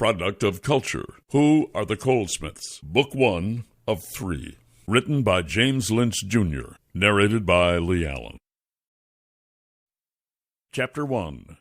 product of culture. Who are the Colesmiths? Book 1 of 3. Written by James Lynch, Jr. Narrated by Lee Allen. Chapter 1.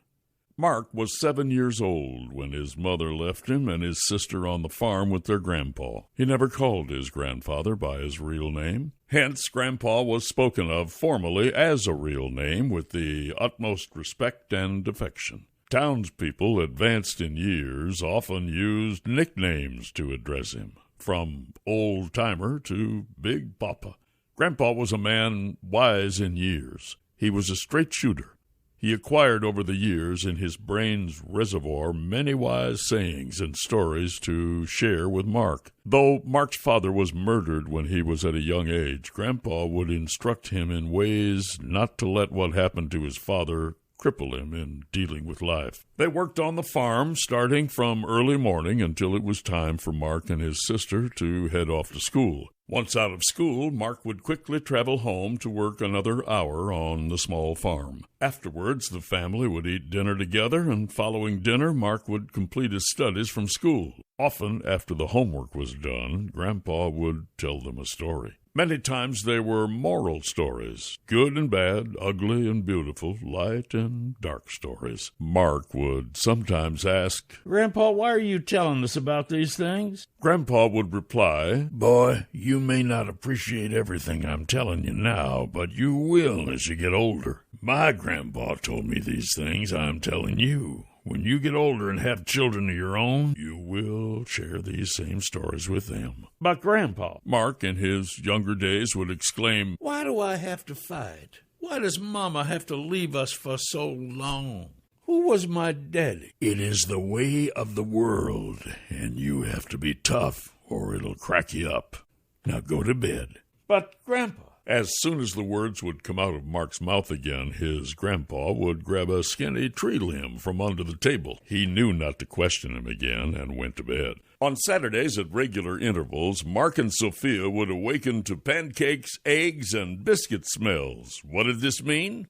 Mark was 7 years old when his mother left him and his sister on the farm with their grandpa. He never called his grandfather by his real name. Hence, Grandpa was spoken of formally as a real name with the utmost respect and affection. Townspeople advanced in years often used nicknames to address him, from old-timer to Big Papa. Grandpa was a man wise in years. He was a straight shooter. He acquired over the years in his brain's reservoir many wise sayings and stories to share with Mark. Though Mark's father was murdered when he was at a young age, Grandpa would instruct him in ways not to let what happened to his father cripple him in dealing with life. They worked on the farm starting from early morning until it was time for Mark and his sister to head off to school. Once out of school, Mark would quickly travel home to work another hour on the small farm. Afterwards, the family would eat dinner together, and following dinner, Mark would complete his studies from school. Often, after the homework was done, Grandpa would tell them a story. Many times they were moral stories, good and bad, ugly and beautiful, light and dark stories. Mark would sometimes ask, "Grandpa, why are you telling us about these things?" Grandpa would reply, "Boy, you may not appreciate everything I'm telling you now, but you will as you get older. My grandpa told me these things I'm telling you. When you get older and have children of your own, you will share these same stories with them." "But Grandpa," Mark in his younger days would exclaim, "Why do I have to fight? Why does Mama have to leave us for so long? Who was my daddy? It is the way of the world, and you have to be tough or it'll crack you up. Now go to bed." "But Grandpa." As soon as the words would come out of Mark's mouth again, his grandpa would grab a skinny tree limb from under the table. He knew not to question him again and went to bed. On Saturdays at regular intervals, Mark and Sophia would awaken to pancakes, eggs, and biscuit smells. What did this mean?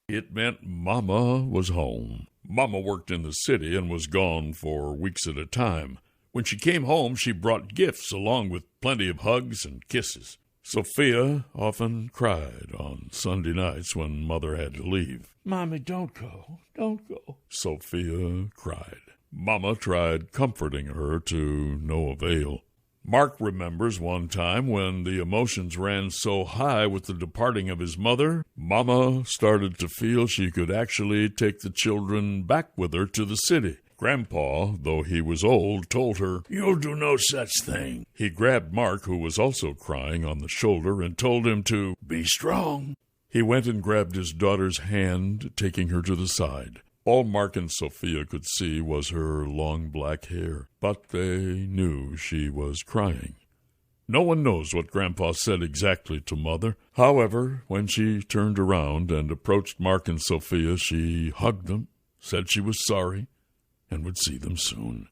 It meant Mama was home. Mama worked in the city and was gone for weeks at a time. When she came home, she brought gifts along with plenty of hugs and kisses. Sophia often cried on Sunday nights when Mother had to leave. "Mommy, don't go. Don't go." Sophia cried. Mama tried comforting her to no avail. Mark remembers one time when the emotions ran so high with the departing of his mother, Mama started to feel she could actually take the children back with her to the city. Grandpa, though he was old, told her, "You'll do no such thing." He grabbed Mark, who was also crying, on the shoulder and told him to be strong. He went and grabbed his daughter's hand, taking her to the side. All Mark and Sophia could see was her long black hair, but they knew she was crying. No one knows what Grandpa said exactly to Mother. However, when she turned around and approached Mark and Sophia, she hugged them, said she was sorry, and would see them soon.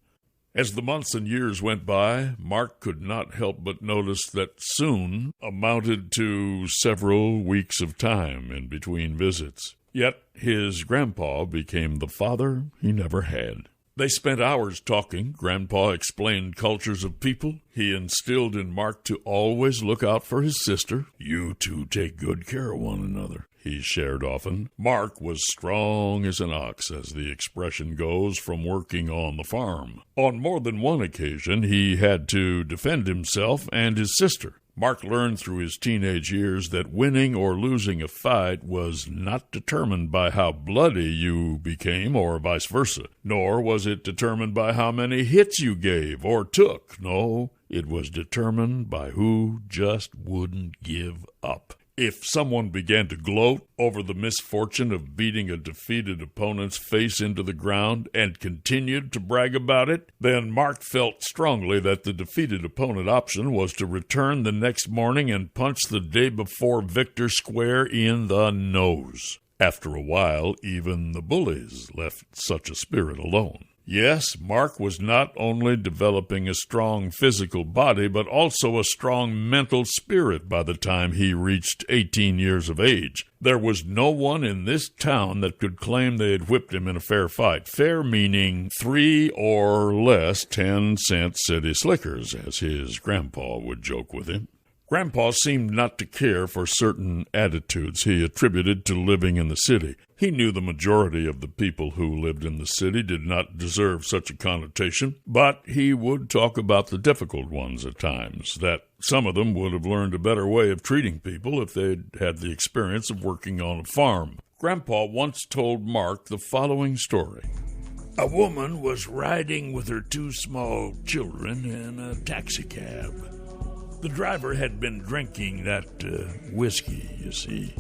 As the months and years went by, Mark could not help but notice that soon amounted to several weeks of time in between visits. Yet his grandpa became the father he never had. They spent hours talking. Grandpa explained cultures of people. He instilled in Mark to always look out for his sister. "You two take good care of one another," he shared often. Mark was strong as an ox, as the expression goes, from working on the farm. On more than one occasion, he had to defend himself and his sister. Mark learned through his teenage years that winning or losing a fight was not determined by how bloody you became or vice versa, nor was it determined by how many hits you gave or took. No, it was determined by who just wouldn't give up. If someone began to gloat over the misfortune of beating a defeated opponent's face into the ground and continued to brag about it, then Mark felt strongly that the defeated opponent option was to return the next morning and punch the day before victor square in the nose. After a while, even the bullies left such a spirit alone. Yes, Mark was not only developing a strong physical body, but also a strong mental spirit by the time he reached 18 years of age. There was no one in this town that could claim they had whipped him in a fair fight. Fair meaning 3 or less 10-cent city slickers, as his grandpa would joke with him. Grandpa seemed not to care for certain attitudes he attributed to living in the city. He knew the majority of the people who lived in the city did not deserve such a connotation, but he would talk about the difficult ones at times, that some of them would have learned a better way of treating people if they'd had the experience of working on a farm. Grandpa once told Mark the following story. A woman was riding with her 2 small children in a taxicab. The driver had been drinking that whiskey, you see.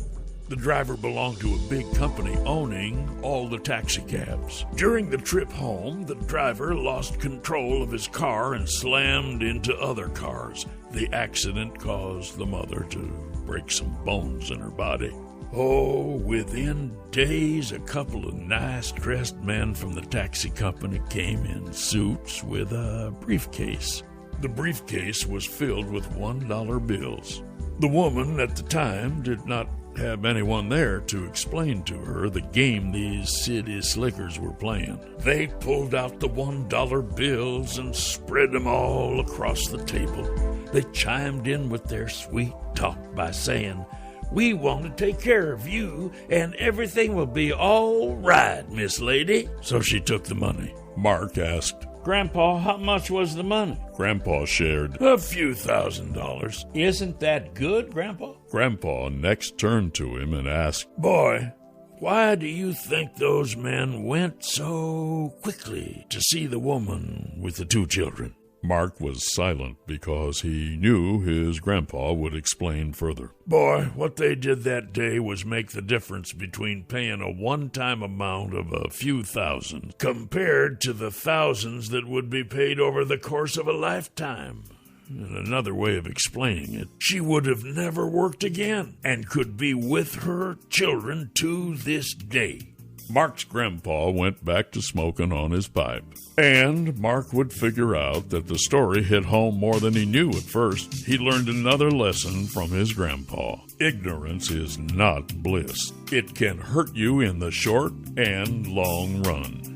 The driver belonged to a big company owning all the taxicabs. During the trip home, the driver lost control of his car and slammed into other cars. The accident caused the mother to break some bones in her body. Oh, within days, a couple of nice-dressed men from the taxi company came in suits with a briefcase. The briefcase was filled with $1 bills. The woman at the time did not have anyone there to explain to her the game these city slickers were playing. They pulled out the $1 bills and spread them all across the table. They chimed in with their sweet talk by saying, "We want to take care of you, and everything will be all right, Miss Lady." So she took the money. Mark asked, Grandpa, how much was the money? Grandpa shared, "A few $1,000s. Isn't that good, Grandpa? Grandpa next turned to him and asked, "Boy, why do you think those men went so quickly to see the woman with the 2 children?" Mark was silent because he knew his grandpa would explain further. "Boy, what they did that day was make the difference between paying a one-time amount of a few thousand compared to the thousands that would be paid over the course of a lifetime. And another way of explaining it, she would have never worked again and could be with her children to this day." Mark's grandpa went back to smoking on his pipe. And Mark would figure out that the story hit home more than he knew at first. He learned another lesson from his grandpa. Ignorance is not bliss. It can hurt you in the short and long run.